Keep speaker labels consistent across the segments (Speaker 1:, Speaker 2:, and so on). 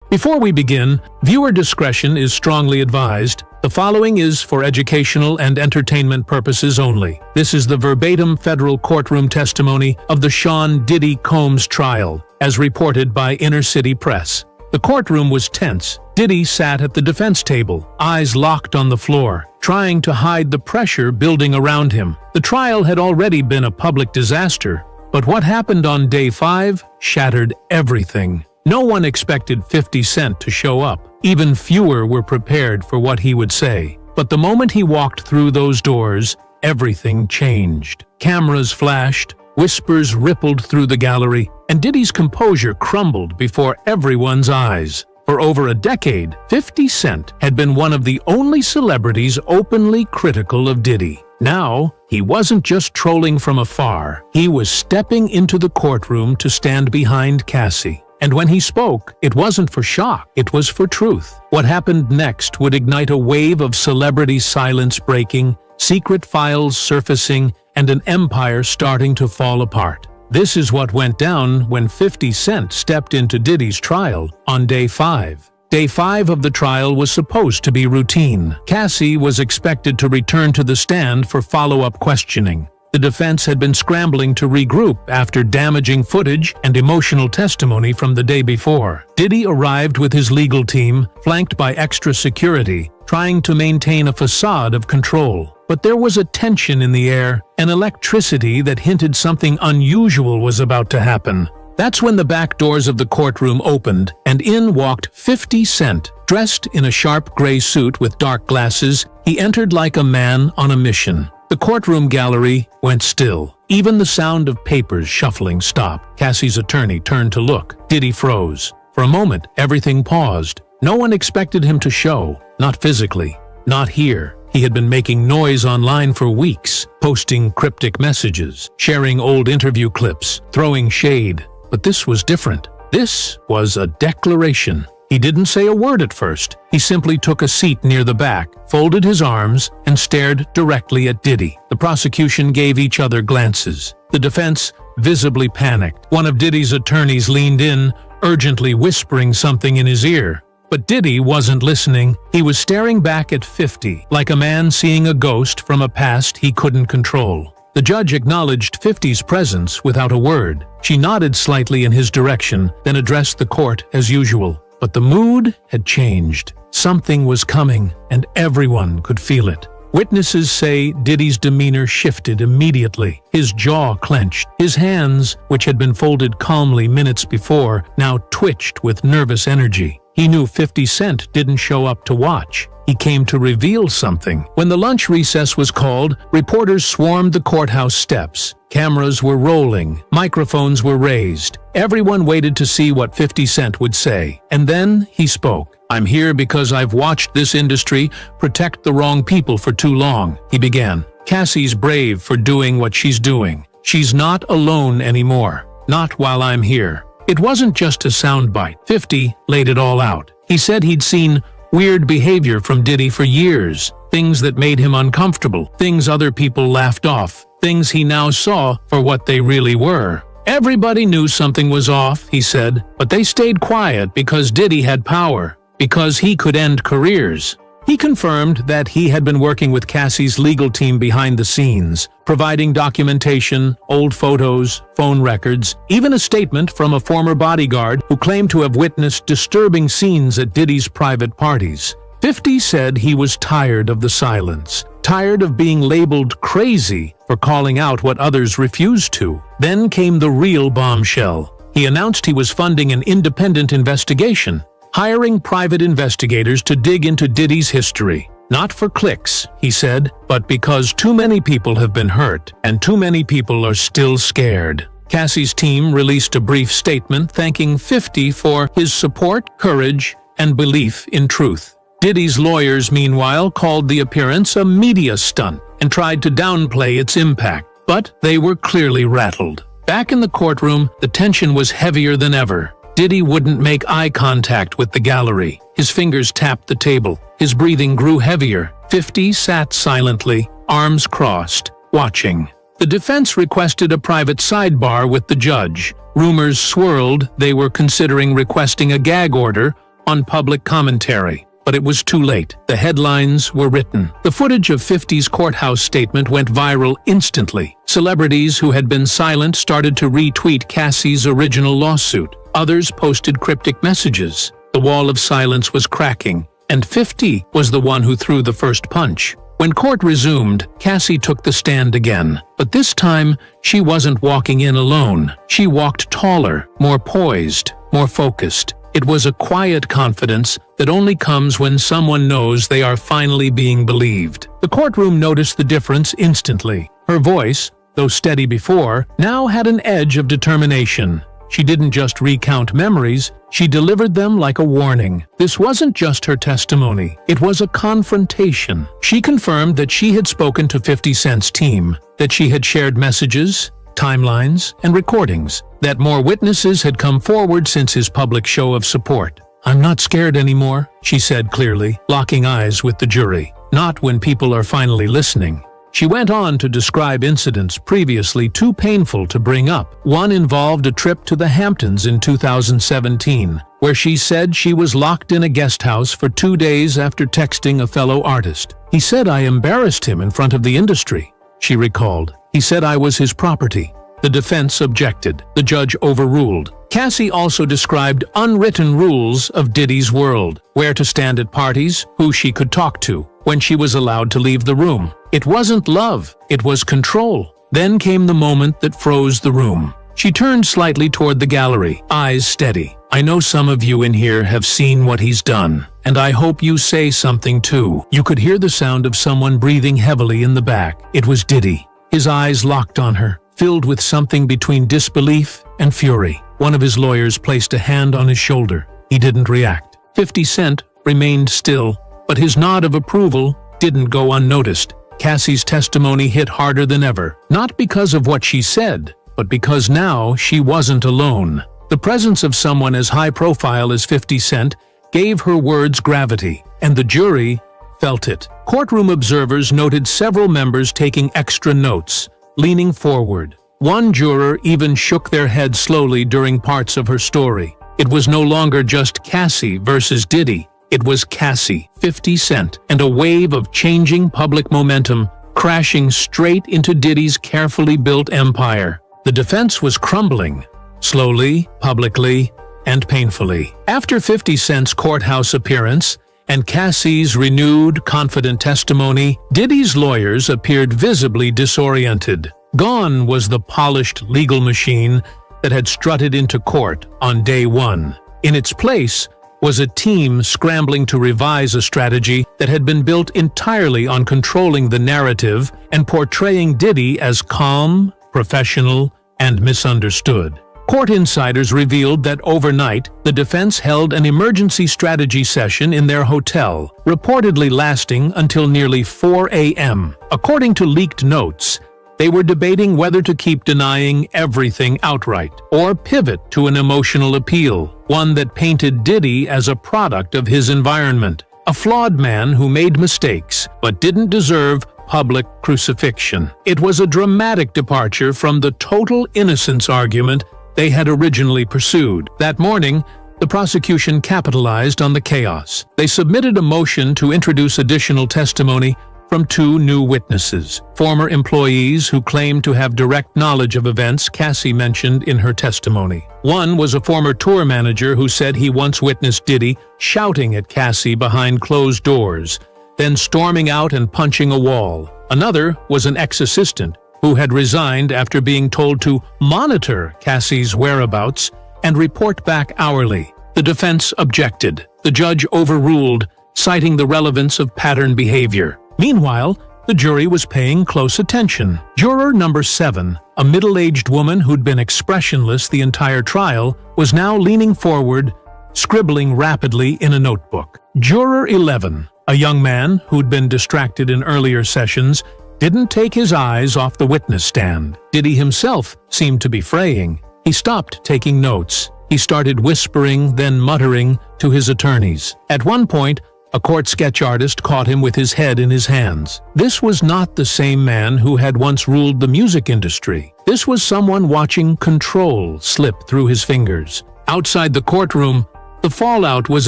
Speaker 1: Before we begin, viewer discretion is strongly advised. The following is for educational and entertainment purposes only. This is the verbatim federal courtroom testimony of the Sean Diddy Combs trial, as reported by Inner City Press. The courtroom was tense. Diddy sat at the defense table, eyes locked on the floor, trying to hide the pressure building around him. The trial had already been a public disaster, but what happened on day 5 shattered everything. No one expected 50 Cent to show up. Even fewer were prepared for what he would say. But the moment he walked through those doors, everything changed. Cameras flashed, whispers rippled through the gallery, and Diddy's composure crumbled before everyone's eyes. For over a decade, 50 Cent had been one of the only celebrities openly critical of Diddy. Now, he wasn't just trolling from afar. He was stepping into the courtroom to stand behind Cassie. And when he spoke, it wasn't for shock, it was for truth. What happened next would ignite a wave of celebrity silence breaking, secret files surfacing, and an empire starting to fall apart. This is what went down when 50 Cent stepped into Diddy's trial on day 5. Day 5 of the trial was supposed to be routine. Cassie was expected to return to the stand for follow-up questioning. The defense had been scrambling to regroup after damaging footage and emotional testimony from the day before. Diddy arrived with his legal team, flanked by extra security, trying to maintain a facade of control. But there was a tension in the air, an electricity that hinted something unusual was about to happen. That's when the back doors of the courtroom opened, and in walked 50 Cent. Dressed in a sharp gray suit with dark glasses, he entered like a man on a mission. The courtroom gallery went still. Even the sound of papers shuffling stopped. Cassie's attorney turned to look. Diddy froze. For a moment, everything paused. No one expected him to show. Not physically. Not here. He had been making noise online for weeks, posting cryptic messages, sharing old interview clips, throwing shade. But this was different. This was a declaration. He didn't say a word at first. He simply took a seat near the back, folded his arms, and stared directly at Diddy. The prosecution gave each other glances. The defense visibly panicked. One of Diddy's attorneys leaned in, urgently whispering something in his ear. But Diddy wasn't listening. He was staring back at 50, like a man seeing a ghost from a past he couldn't control. The judge acknowledged 50's presence without a word. She nodded slightly in his direction, then addressed the court as usual. But the mood had changed. Something was coming, and everyone could feel it. Witnesses say Diddy's demeanor shifted immediately. His jaw clenched. His hands, which had been folded calmly minutes before, now twitched with nervous energy. He knew 50 Cent didn't show up to watch. He came to reveal something. When the lunch recess was called, reporters swarmed the courthouse steps. Cameras were rolling. Microphones were raised. Everyone waited to see what 50 Cent would say. And then he spoke. "I'm here because I've watched this industry protect the wrong people for too long," he began. "Cassie's brave for doing what she's doing. She's not alone anymore. Not while I'm here." It wasn't just a soundbite. 50 laid it all out. He said he'd seen weird behavior from Diddy for years, things that made him uncomfortable, things other people laughed off, things he now saw for what they really were. Everybody knew something was off, he said, but they stayed quiet because Diddy had power, because he could end careers. He confirmed that he had been working with Cassie's legal team behind the scenes, providing documentation, old photos, phone records, even a statement from a former bodyguard who claimed to have witnessed disturbing scenes at Diddy's private parties. 50 said he was tired of the silence, tired of being labeled crazy for calling out what others refused to. Then came the real bombshell. He announced he was funding an independent investigation, hiring private investigators to dig into Diddy's history. Not for clicks, he said, but because too many people have been hurt, and too many people are still scared. Cassie's team released a brief statement thanking 50 for his support, courage, and belief in truth. Diddy's lawyers, meanwhile, called the appearance a media stunt and tried to downplay its impact, but they were clearly rattled. Back in the courtroom, the tension was heavier than ever. Diddy wouldn't make eye contact with the gallery. His fingers tapped the table. His breathing grew heavier. 50 sat silently, arms crossed, watching. The defense requested a private sidebar with the judge. Rumors swirled they were considering requesting a gag order on public commentary. But it was too late. The headlines were written. The footage of 50's courthouse statement went viral instantly. Celebrities who had been silent started to retweet Cassie's original lawsuit. Others posted cryptic messages. The wall of silence was cracking, and 50 was the one who threw the first punch. When court resumed, Cassie took the stand again. But this time, she wasn't walking in alone. She walked taller, more poised, more focused. It was a quiet confidence that only comes when someone knows they are finally being believed. The courtroom noticed the difference instantly. Her voice, though steady before, now had an edge of determination. She didn't just recount memories, she delivered them like a warning. This wasn't just her testimony, it was a confrontation. She confirmed that she had spoken to 50 Cent's team, that she had shared messages, timelines, and recordings, that more witnesses had come forward since his public show of support. "I'm not scared anymore," she said clearly, locking eyes with the jury. Not when people are finally listening. She went on to describe incidents previously too painful to bring up. One involved a trip to the Hamptons in 2017, where she said she was locked in a guest house for 2 days after texting a fellow artist. "He said I embarrassed him in front of the industry," she recalled. "He said I was his property." The defense objected. The judge overruled. Cassie also described unwritten rules of Diddy's world: where to stand at parties, who she could talk to, when she was allowed to leave the room. It wasn't love, it was control. Then came the moment that froze the room. She turned slightly toward the gallery, eyes steady. "I know some of you in here have seen what he's done, and I hope you say something too." You could hear the sound of someone breathing heavily in the back. It was Diddy. His eyes locked on her, filled with something between disbelief and fury. One of his lawyers placed a hand on his shoulder. He didn't react. 50 Cent remained still, but his nod of approval didn't go unnoticed. Cassie's testimony hit harder than ever, not because of what she said, but because now she wasn't alone. The presence of someone as high profile as 50 Cent gave her words gravity, and the jury felt it. Courtroom observers noted several members taking extra notes, leaning forward. One juror even shook their head slowly during parts of her story. It was no longer just Cassie versus Diddy. It was Cassie, 50 Cent, and a wave of changing public momentum crashing straight into Diddy's carefully built empire. The defense was crumbling, slowly, publicly, and painfully. After 50 Cent's courthouse appearance and Cassie's renewed, confident testimony, Diddy's lawyers appeared visibly disoriented. Gone was the polished legal machine that had strutted into court on day one. In its place was a team scrambling to revise a strategy that had been built entirely on controlling the narrative and portraying Diddy as calm, professional, and misunderstood. Court insiders revealed that overnight, the defense held an emergency strategy session in their hotel, reportedly lasting until nearly 4 a.m. According to leaked notes, they were debating whether to keep denying everything outright or pivot to an emotional appeal, one that painted Diddy as a product of his environment, a flawed man who made mistakes but didn't deserve public crucifixion. It was a dramatic departure from the total innocence argument they had originally pursued. That morning, the prosecution capitalized on the chaos. They submitted a motion to introduce additional testimony from 2 new witnesses, former employees who claimed to have direct knowledge of events Cassie mentioned in her testimony. One was a former tour manager who said he once witnessed Diddy shouting at Cassie behind closed doors, then storming out and punching a wall. Another was an ex-assistant who had resigned after being told to monitor Cassie's whereabouts and report back hourly. The defense objected. The judge overruled, citing the relevance of pattern behavior. Meanwhile, the jury was paying close attention. Juror number 7, a middle-aged woman who'd been expressionless the entire trial, was now leaning forward, scribbling rapidly in a notebook. Juror 11, a young man who'd been distracted in earlier sessions, didn't take his eyes off the witness stand. Diddy himself seemed to be fraying. He stopped taking notes. He started whispering, then muttering to his attorneys. At one point, a court sketch artist caught him with his head in his hands. This was not the same man who had once ruled the music industry. This was someone watching control slip through his fingers. Outside the courtroom, The fallout was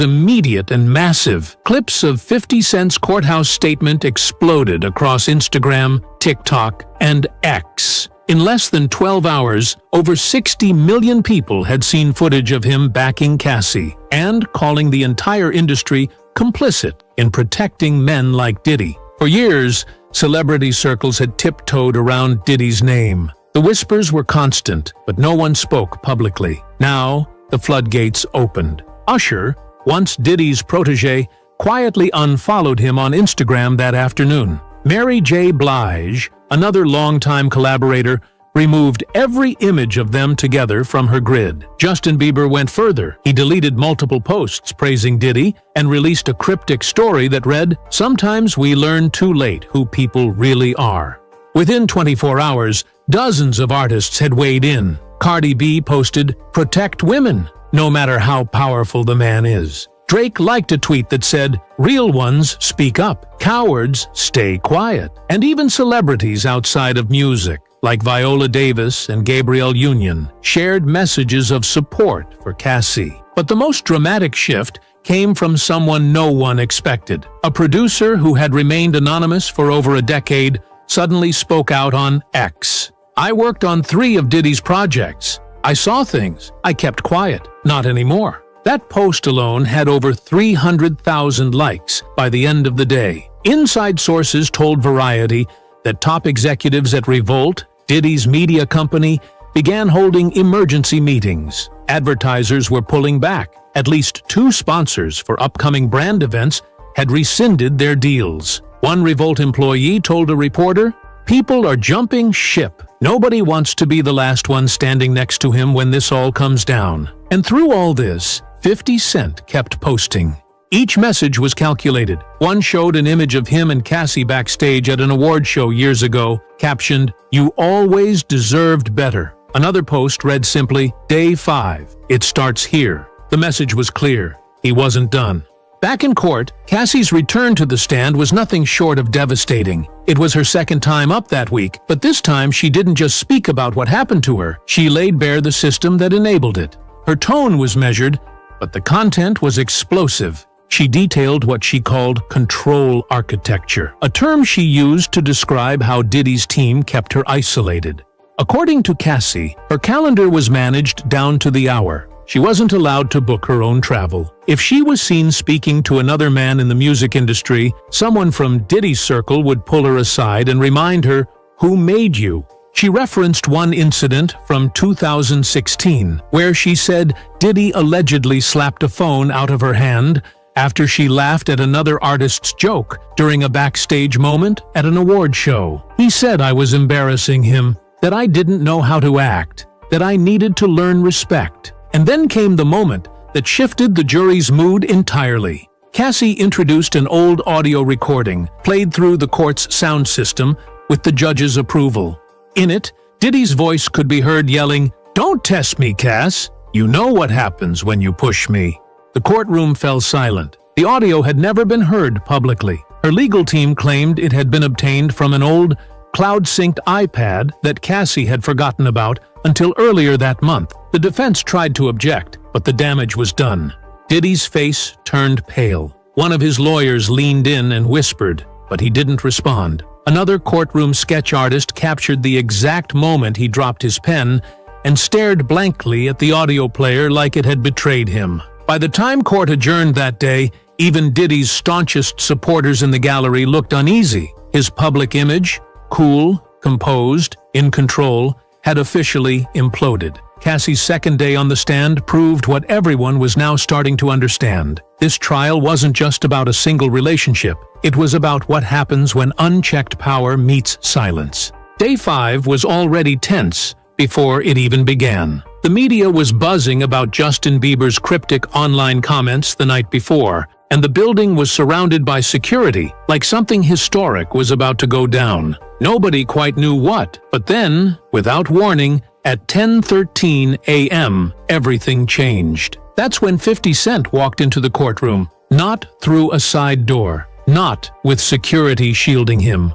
Speaker 1: immediate and massive. Clips of 50 Cent's courthouse statement exploded across Instagram, TikTok, and X. In less than 12 hours, over 60 million people had seen footage of him backing Cassie and calling the entire industry complicit in protecting men like Diddy. For years, celebrity circles had tiptoed around Diddy's name. The whispers were constant, but no one spoke publicly. Now, the floodgates opened. Usher, once Diddy's protege, quietly unfollowed him on Instagram that afternoon. Mary J. Blige, another longtime collaborator, removed every image of them together from her grid. Justin Bieber went further. He deleted multiple posts praising Diddy and released a cryptic story that read, "Sometimes we learn too late who people really are." Within 24 hours, dozens of artists had weighed in. Cardi B posted, "Protect women, no matter how powerful the man is." Drake liked a tweet that said, "Real ones speak up, cowards stay quiet." And even celebrities outside of music, like Viola Davis and Gabrielle Union, shared messages of support for Cassie. But the most dramatic shift came from someone no one expected. A producer who had remained anonymous for over a decade suddenly spoke out on X. "I worked on 3 of Diddy's projects. I saw things. I kept quiet. Not anymore." That post alone had over 300,000 likes by the end of the day. Inside sources told Variety that top executives at Revolt, Diddy's media company, began holding emergency meetings. Advertisers were pulling back. At least 2 sponsors for upcoming brand events had rescinded their deals. One Revolt employee told a reporter, "People are jumping ship. Nobody wants to be the last one standing next to him when this all comes down." And through all this, 50 Cent kept posting. Each message was calculated. One showed an image of him and Cassie backstage at an award show years ago, captioned, "You always deserved better." Another post read simply, "Day 5. It starts here." The message was clear. He wasn't done. Back in court, Cassie's return to the stand was nothing short of devastating. It was her second time up that week, but this time she didn't just speak about what happened to her. She laid bare the system that enabled it. Her tone was measured, but the content was explosive. She detailed what she called control architecture, a term she used to describe how Diddy's team kept her isolated. According to Cassie, her calendar was managed down to the hour. She wasn't allowed to book her own travel. If she was seen speaking to another man in the music industry, someone from Diddy's circle would pull her aside and remind her, "Who made you?" She referenced one incident from 2016, where she said Diddy allegedly slapped a phone out of her hand after she laughed at another artist's joke during a backstage moment at an award show. He said I was embarrassing him, that I didn't know how to act, that I needed to learn respect. And then came the moment that shifted the jury's mood entirely. Cassie introduced an old audio recording, played through the court's sound system, with the judge's approval. In it, Diddy's voice could be heard yelling, "Don't test me, Cass. You know what happens when you push me." The courtroom fell silent. The audio had never been heard publicly. Her legal team claimed it had been obtained from an old, cloud-synced iPad that Cassie had forgotten about until earlier that month. The defense tried to object, but the damage was done. Diddy's face turned pale. One of his lawyers leaned in and whispered, but he didn't respond. Another courtroom sketch artist captured the exact moment he dropped his pen and stared blankly at the audio player like it had betrayed him. By the time court adjourned that day, even Diddy's staunchest supporters in the gallery looked uneasy. His public image, cool, composed, in control, had officially imploded. Cassie's second day on the stand proved what everyone was now starting to understand. This trial wasn't just about a single relationship. It was about what happens when unchecked power meets silence. Day 5 was already tense before it even began. The media was buzzing about Justin Bieber's cryptic online comments the night before, and the building was surrounded by security, like something historic was about to go down. Nobody quite knew what, but then, without warning, at 10:13 a.m., everything changed. That's when 50 Cent walked into the courtroom, not through a side door, not with security shielding him.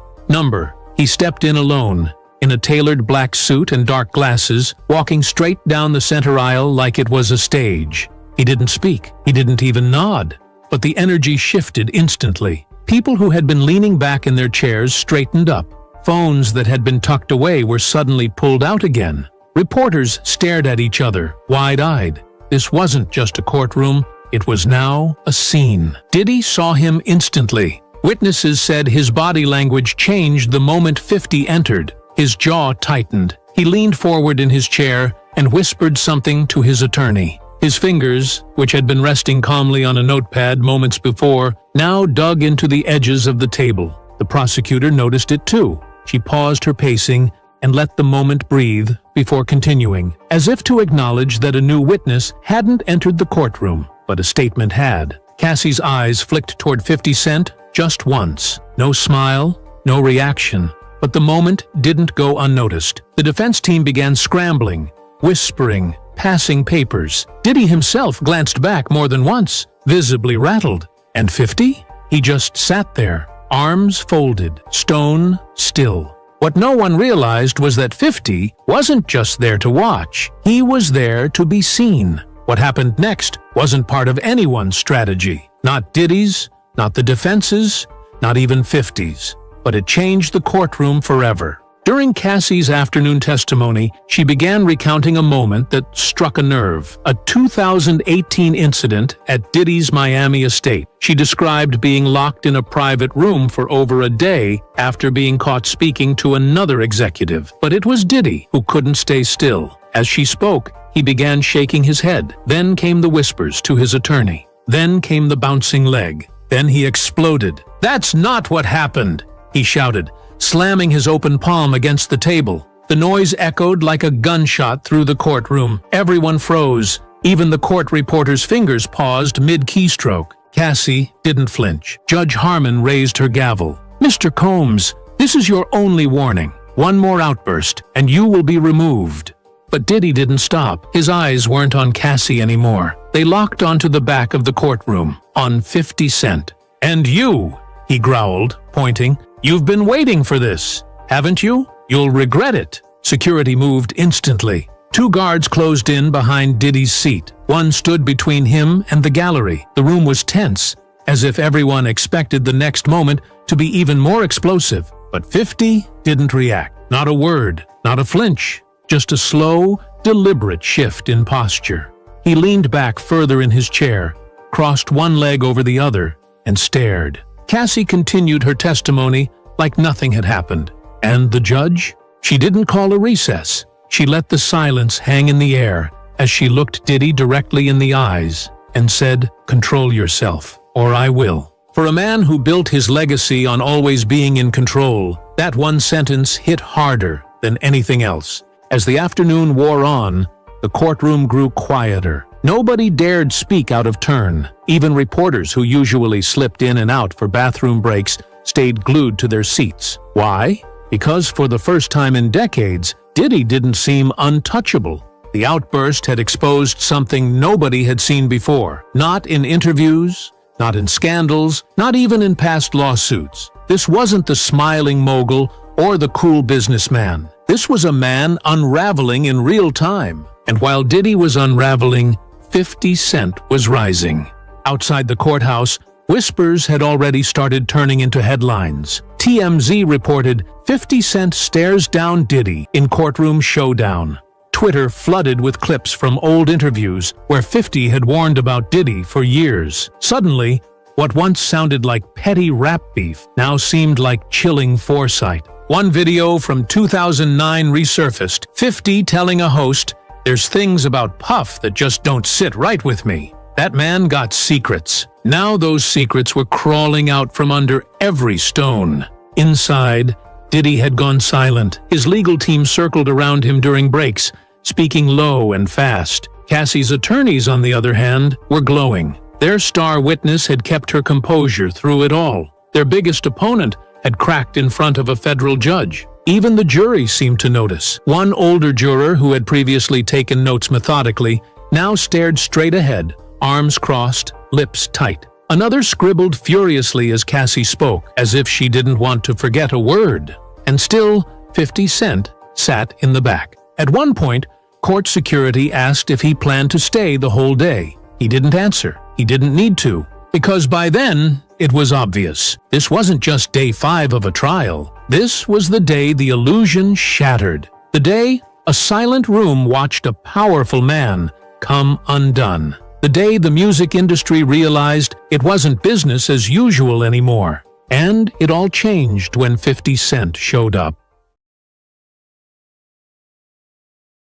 Speaker 1: He stepped in alone, in a tailored black suit and dark glasses, walking straight down the center aisle like it was a stage. He didn't speak. He didn't even nod. But the energy shifted instantly. People who had been leaning back in their chairs straightened up. Phones that had been tucked away were suddenly pulled out again. Reporters stared at each other, wide-eyed. This wasn't just a courtroom. It was now a scene. Diddy saw him instantly. Witnesses said his body language changed the moment 50 entered. His jaw tightened. He leaned forward in his chair and whispered something to his attorney. His fingers, which had been resting calmly on a notepad moments before, now dug into the edges of the table. The prosecutor noticed it too. She paused her pacing and let the moment breathe before continuing, as if to acknowledge that a new witness hadn't entered the courtroom, but a statement had. Cassie's eyes flicked toward 50 Cent just once. No smile, no reaction. But the moment didn't go unnoticed. The defense team began scrambling, whispering, passing papers. Diddy himself glanced back more than once, visibly rattled. And 50? He just sat there, arms folded, stone still. What no one realized was that 50 wasn't just there to watch. He was there to be seen. What happened next wasn't part of anyone's strategy. Not Diddy's, not the defense's, not even 50's. But it changed the courtroom forever. During Cassie's afternoon testimony, she began recounting a moment that struck a nerve, a 2018 incident at Diddy's Miami estate. She described being locked in a private room for over a day after being caught speaking to another executive. But it was Diddy who couldn't stay still. As she spoke, he began shaking his head. Then came the whispers to his attorney. Then came the bouncing leg. Then he exploded. "That's not what happened!" he shouted, slamming his open palm against the table. The noise echoed like a gunshot through the courtroom. Everyone froze. Even the court reporter's fingers paused mid-keystroke. Cassie didn't flinch. Judge Harmon raised her gavel. "Mr. Combs, this is your only warning. One more outburst, and you will be removed." But Diddy didn't stop. His eyes weren't on Cassie anymore. They locked onto the back of the courtroom, on 50 Cent. "And you," he growled, pointing, "you've been waiting for this, haven't you? You'll regret it." Security moved instantly. 2 guards closed in behind Diddy's seat. One stood between him and the gallery. The room was tense, as if everyone expected the next moment to be even more explosive. But 50 didn't react. Not a word, not a flinch, just a slow, deliberate shift in posture. He leaned back further in his chair, crossed one leg over the other, and stared. Cassie continued her testimony like nothing had happened. And the judge? She didn't call a recess. She let the silence hang in the air as she looked Diddy directly in the eyes and said, "Control yourself, or I will." For a man who built his legacy on always being in control, that one sentence hit harder than anything else. As the afternoon wore on, the courtroom grew quieter. Nobody dared speak out of turn. Even reporters who usually slipped in and out for bathroom breaks stayed glued to their seats. Why? Because for the first time in decades, Diddy didn't seem untouchable. The outburst had exposed something nobody had seen before. Not in interviews, not in scandals, not even in past lawsuits. This wasn't the smiling mogul or the cool businessman. This was a man unraveling in real time. And while Diddy was unraveling, 50 Cent was rising. Outside the courthouse, whispers had already started turning into headlines. TMZ reported, 50 Cent stares down Diddy in courtroom showdown. Twitter flooded with clips from old interviews where 50 had warned about Diddy for years. Suddenly, what once sounded like petty rap beef now seemed like chilling foresight. One video from 2009 resurfaced, 50 telling a host, "There's things about Puff that just don't sit right with me." That man got secrets. Now those secrets were crawling out from under every stone. Inside, Diddy had gone silent. His legal team circled around him during breaks, speaking low and fast. Cassie's attorneys, on the other hand, were glowing. Their star witness had kept her composure through it all. Their biggest opponent had cracked in front of a federal judge. Even the jury seemed to notice. One older juror who had previously taken notes methodically now stared straight ahead, arms crossed, lips tight. Another scribbled furiously as Cassie spoke, as if she didn't want to forget a word. And still, 50 Cent sat in the back. At one point, court security asked if he planned to stay the whole day. He didn't answer. He didn't need to. Because by then, it was obvious. This wasn't just day 5 of a trial. This was the day the illusion shattered. The day a silent room watched a powerful man come undone. The day the music industry realized it wasn't business as usual anymore. And it all changed when 50 Cent showed up.